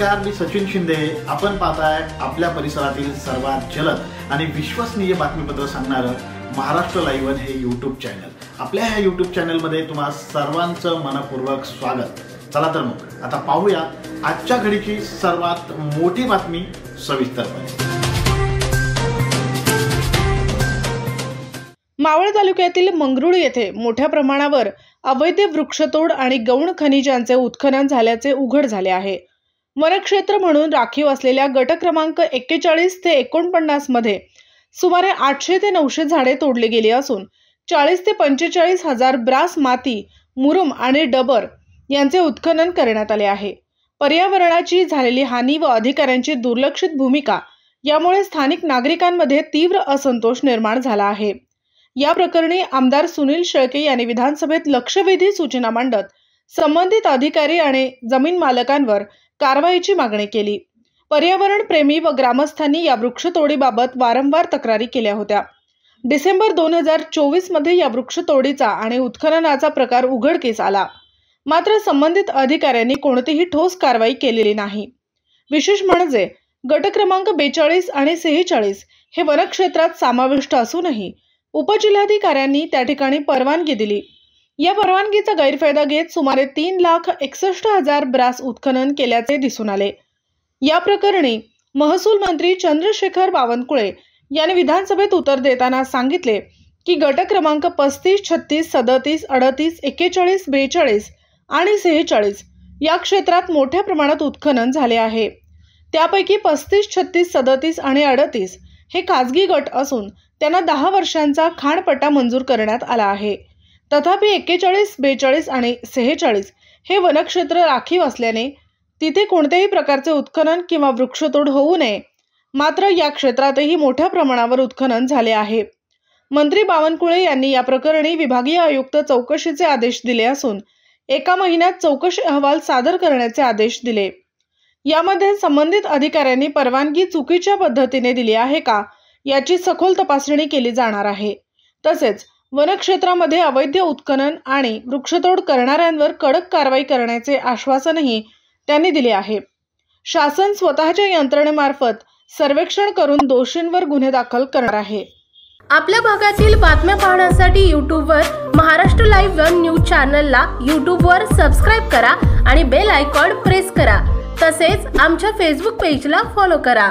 नमस्कार, मी सचिन शिंदे। आपण पाहताय आपल्या परिसरातील सर्वात जलद आणि विश्वसनीय बातमीपत्र सांगणारं महाराष्ट्र लाईव्ह हे यूट्यूब चॅनल। आपल्या ह्या यूट्यूब चॅनलमध्ये तुम्हा सर्वांचं मनपूर्वक स्वागत। चला तर मग आता पाहूया आजच्या घडीची सर्वात मोठी बातमी सविस्तरपणे। मावळ तालुक्यातील मंगरुळ येथे मोठ्या प्रमाणावर अवैध वृक्षतोड आणि गौण खनिजांचे उत्खनन झाल्याचे उघड झाले आहे। वनक्षेत्र म्हणून राखीव असलेल्या गट क्रमांक 41 ते 49 मध्ये सुमारे 800 ते 900 झाडे तोडली गेली असून 40 ते 45 हजार ब्रास माती, मुरुम आणि डबर यांचे उत्खनन करण्यात आले आहे। पर्यावरणाची झालेली हानी व अधिकाऱ्यांची दुर्लक्षित भूमिका यामुळे स्थानिक नागरिकांमध्ये तीव्र असंतोष निर्माण झाला आहे। या प्रकरणी आमदार सुनील शेळके यांनी विधानसभेत लक्षवेधी सूचना मांडत संबंधित अधिकारी आणि जमीन मालकांवर कारवाईची मागणी केली। पर्यावरण प्रेमी व ग्रामस्थांनी या वृक्षतोडीबाबत वारंवार तक्रारी केल्या होत्या। डिसेंबर 2024 मध्ये या वृक्षतोडीचा आणि उत्खननाचा प्रकार उघडकीस आला, मात्र संबंधित अधिकाऱ्यांनी कोणतीही ठोस कारवाई केलेली नाही। विशेष म्हणजे गट क्रमांक 42 आणि 46 हे वनक्षेत्रात समाविष्ट असूनही उपजिल्हाधिकाऱ्यांनी त्या ठिकाणी परवानगी दिली। या परवानगीचा गैरफायदा घेत सुमारे 3,61,000 ब्रास उत्खनन केल्याचे दिसून आले। या प्रकरणी महसूल मंत्री चंद्रशेखर बावनकुळे यांनी विधानसभेत उत्तर देताना सांगितले की गट क्रमांक 35, 36, 37, 38, 41, 42 आणि 46 या क्षेत्रात मोठ्या प्रमाणात उत्खनन झाले आहे। त्यापैकी 35, 36, 37 आणि 38 हे खासगी गट असून त्यांना 10 वर्षांचा खाणपट्टा मंजूर करण्यात आला आहे। तथापि 41, 42 आणि 46 हे वनक्षेत्र राखीव असल्याने तिथे कोणत्याही प्रकारचे उत्खनन किंवा वृक्षतोड होऊ नये, मात्र या क्षेत्रातही मोठ्या प्रमाणावर उत्खनन झाले आहे। मंत्री बावनकुळे यांनी या प्रकरणी विभागीय आयुक्त चौकशीचे आदेश दिले असून 1 महिन्यात चौकशी अहवाल सादर करण्याचे आदेश दिले। यामध्ये संबंधित अधिकाऱ्यांनी परवानगी चुकीच्या पद्धतीने दिली आहे का याची सखोल तपासणी केली जाणार आहे। तसेच वनक्षेत्रामध्ये अवैध उत्खनन आणि वृक्षतोड करणाऱ्यांवर कडक कारवाई करण्याचे आश्वासनही त्यांनी दिले आहे। शासन स्वतःच्या यंत्रणेमार्फत सर्वेक्षण करून दोषींवर गुन्हे दाखल करणार आहे। आपल्या भागातील बातम्या पाहण्यासाठी यूट्यूबवर महाराष्ट्र लाईव्ह न्यूज चॅनलला यूट्यूबवर सबस्क्राईब करा आणि बेल आयकॉन प्रेस करा। तसेच आमच्या फेसबुक पेजला फॉलो करा।